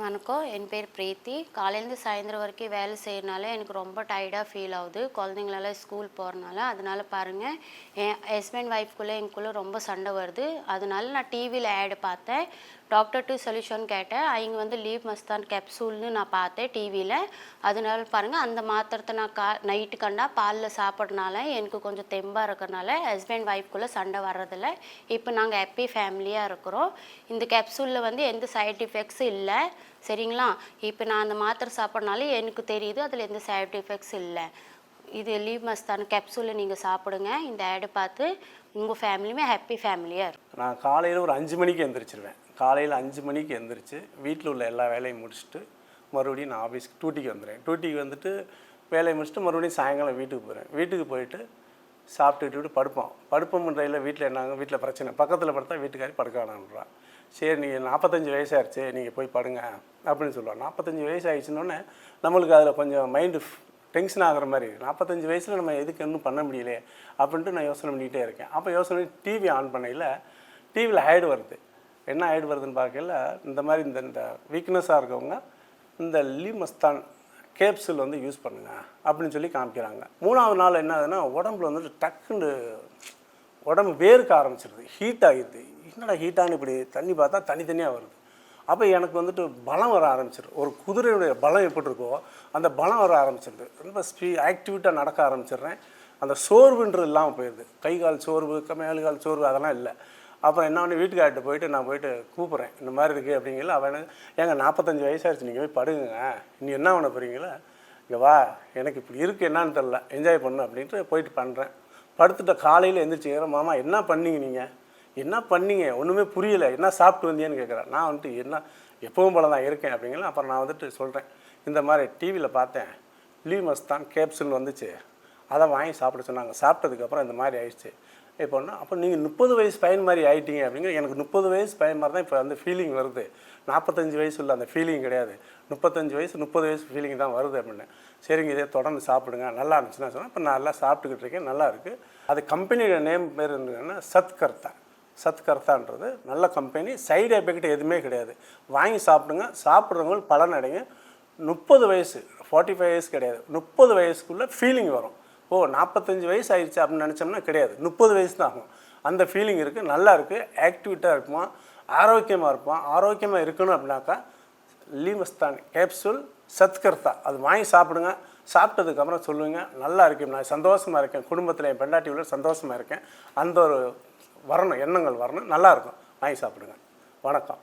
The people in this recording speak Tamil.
வணக்கம். என் பேர் பிரீத்தி. காலையிலேருந்து சாயந்தரம் வரைக்கும் வேலை செய்யறனால எனக்கு ரொம்ப டயர்டாக ஃபீல் ஆகுது. குழந்தைங்களெல்லாம் ஸ்கூல் போகிறனால. அதனால பாருங்கள், என் ஹஸ்பண்ட் ஒய்ஃப்குள்ளே எங்களுக்குள்ளே ரொம்ப சண்டை வருது. அதனால நான் டிவியில் ஆடு பார்த்தேன். டாக்டர் டு சொல்யூஷன் கேட்டேன். அவங்க வந்து லீவ் மஸ்தான் கேப்சூல்னு நான் பார்த்தேன் டிவியில். அதனால பாருங்கள், அந்த மாத்திரத்தை நான் நைட்டு கண்டா பாலில் சாப்பிட்றனால எனக்கு கொஞ்சம் தெம்பாக இருக்கிறனால ஹஸ்பண்ட் ஒய்ஃப்குள்ளே சண்டை வர்றதில்ல. இப்போ நாங்கள் ஹாப்பி ஃபேமிலியாக இருக்கிறோம். இந்த கேப்சூலில் வந்து எந்த சைட் எஃபெக்ட்ஸும் இல்லை. சரிங்களா? இப்போ நான் அந்த மாத்திரை சாப்பிட்றனால எனக்கு தெரியுது அதில் எந்த சைட் எஃபெக்ட்ஸ் இல்லை. இது லீவ் மஸ்தான் கேப்சூலை நீங்கள் சாப்பிடுங்க. இந்த ஆடு பார்த்து உங்கள் ஃபேமிலியுமே ஹாப்பி ஃபேமிலியாக இருக்கும். நான் காலையில் ஒரு 5 மணிக்கு எழுந்திரிச்சிருவேன். காலையில் 5 மணிக்கு எழுந்திரிச்சு வீட்டில் உள்ள எல்லா வேலையும் முடிச்சுட்டு மறுபடியும் நான் ஆஃபீஸ்க்கு டியூட்டிக்கு வந்துடுறேன். டியூட்டிக்கு வந்துட்டு வேலையை முடிச்சுட்டு மறுபடியும் சாயங்காலம் வீட்டுக்கு போகிறேன். வீட்டுக்கு போயிட்டு சாப்பிட்டுட்டு படுப்போம்ன்றையில் வீட்டில் என்னாங்க, வீட்டில் பிரச்சனை. பக்கத்தில் படுத்தா வீட்டுக்காரி படுக்க வேணான்றான். சரி, நீங்கள் 45 வயசாகிடுச்சு, நீங்கள் போய் படுங்க அப்படின்னு சொல்லுவாள். 45 வயசு ஆகிடுச்சின்னொன்னே நம்மளுக்கு அதில் கொஞ்சம் மைண்டு டென்ஷன் ஆகிற மாதிரி. 45 வயசில் நம்ம எதுக்கு இன்னும் பண்ண முடியலையே அப்படின்ட்டு நான் யோசனை பண்ணிக்கிட்டே இருக்கேன். அப்போ யோசனை டிவி ஆன் பண்ணையில் டிவியில் ஆட் வருது. என்ன ஆட் வருதுன்னு பார்க்கல, இந்த மாதிரி இந்த வீக்னஸாக இருக்கவங்க இந்த லீவ் மஸ்தான் கேப்சூல் வந்து யூஸ் பண்ணுங்க அப்படின்னு சொல்லி காமிக்கிறாங்க. 3வது நாள் என்ன ஆகுதுன்னா, உடம்புல வந்துட்டு டக்குன்னு உடம்பு வேர்க்க ஆரம்பிச்சிடுது, ஹீட் ஆகிடுது. என்னடா ஹீட்டானு இப்படி தண்ணி பார்த்தா தனித்தனியாக வருது. அப்போ எனக்கு வந்துட்டு பலம் வர ஆரம்பிச்சிடும். ஒரு குதிரையுடைய பலம் எப்படி இருக்கோ அந்த பலம் வர ஆரம்பிச்சிடுது. ரொம்ப ஆக்டிவிட்டாக நடக்க ஆரம்பிச்சிடுறேன். அந்த சோர்வுன்றது இல்லாமல் போயிடுது. கை கால் சோர்வு, மேலுகால் சோர்வு அதெல்லாம் இல்லை. அப்புறம் என்ன பண்ணி வீட்டுக்கார்ட்ட போயிட்டு நான் போயிட்டு கூப்பிட்றேன், இந்த மாதிரி இருக்குது அப்படிங்கல. அவன் ஏங்க 45 வயசாகிடுச்சு, நீங்கள் போய் படுங்க, நீ என்ன பண்ண போகிறீங்களா, இங்கே வா, எனக்கு இப்படி இருக்குது என்னான்னு தெரில, என்ஜாய் பண்ணு அப்படின்ட்டு போயிட்டு பண்ணுறேன். படுத்துட்ட காலையில் எழுந்திரிச்சிக்கிறேன். மாமா என்ன பண்ணீங்க, நீங்கள் என்ன பண்ணீங்க, ஒன்றுமே புரியலை, என்ன சாப்பிட்டு வந்தியான்னு கேட்குறேன். நான் வந்துட்டு என்ன எப்பவும் போல தான் இருக்கேன் அப்படிங்கல. அப்புறம் நான் வந்துட்டு சொல்கிறேன், இந்த மாதிரி டிவியில் பார்த்தேன், லீவ் மஸ்தான் கேப்சூல் வந்துச்சு, அதை வாங்கி சாப்பிட சொன்னாங்க. சாப்பிட்டதுக்கப்புறம் இந்த மாதிரி ஆயிடுச்சு. இப்போ ஒன்று, அப்போ நீங்கள் 30 வயசு பையன் மாதிரி ஆகிட்டீங்க அப்படிங்கிற. எனக்கு 30 வயசு பையன் மாதிரி தான் இப்போ அந்த ஃபீலிங் வருது. 45 வயசு இல்லை, அந்த ஃபீலிங் கிடையாது. 35 வயசு 30 வயசு ஃபீலிங் தான் வருது அப்படின்னு. சரிங்க, இதே தொடர்ந்து சாப்பிடுங்க, நல்லா இருந்துச்சுன்னா சொன்னால். இப்போ நான் நல்லா சாப்பிட்டுக்கிட்டு இருக்கேன், நல்லா இருக்குது. அது கம்பெனியோட நேம் பேர் இருந்ததுன்னா சத்கர்த்தான்றது நல்ல கம்பெனி. சைடு எஃபெக்ட் எதுவுமே கிடையாது. வாங்கி சாப்பிடுங்க, சாப்பிட்றவங்களுக்கு பலன் அடைங்க. 30 வயசு 45 வயசு கிடையாது, 30 வயசுக்குள்ளே ஃபீலிங் வரும். 45 வயசு ஆயிடுச்சு அப்படின்னு நினச்சோம்னா கிடையாது, 30 வயசு தான் ஆகும். அந்த ஃபீலிங் இருக்குது, நல்லா இருக்குது, ஆக்டிவிட்டாக இருக்குமா, ஆரோக்கியமாக இருப்பான். ஆரோக்கியமாக இருக்கணும் அப்படின்னாக்கா லீவ் மஸ்தான் கேப்சூல் சத்கர்த்தா அது வாங்கி சாப்பிடுங்க. சாப்பிட்டதுக்கப்புறம் சொல்லுவீங்க, நல்லா இருக்கேன், நான் சந்தோஷமாக இருக்கேன், குடும்பத்தில் என் பெண்டாட்டியில் சந்தோஷமாக இருக்கேன், அந்த ஒரு வரணும், எண்ணங்கள் வரணும், நல்லாயிருக்கும். வாங்கி சாப்பிடுங்க. வணக்கம்.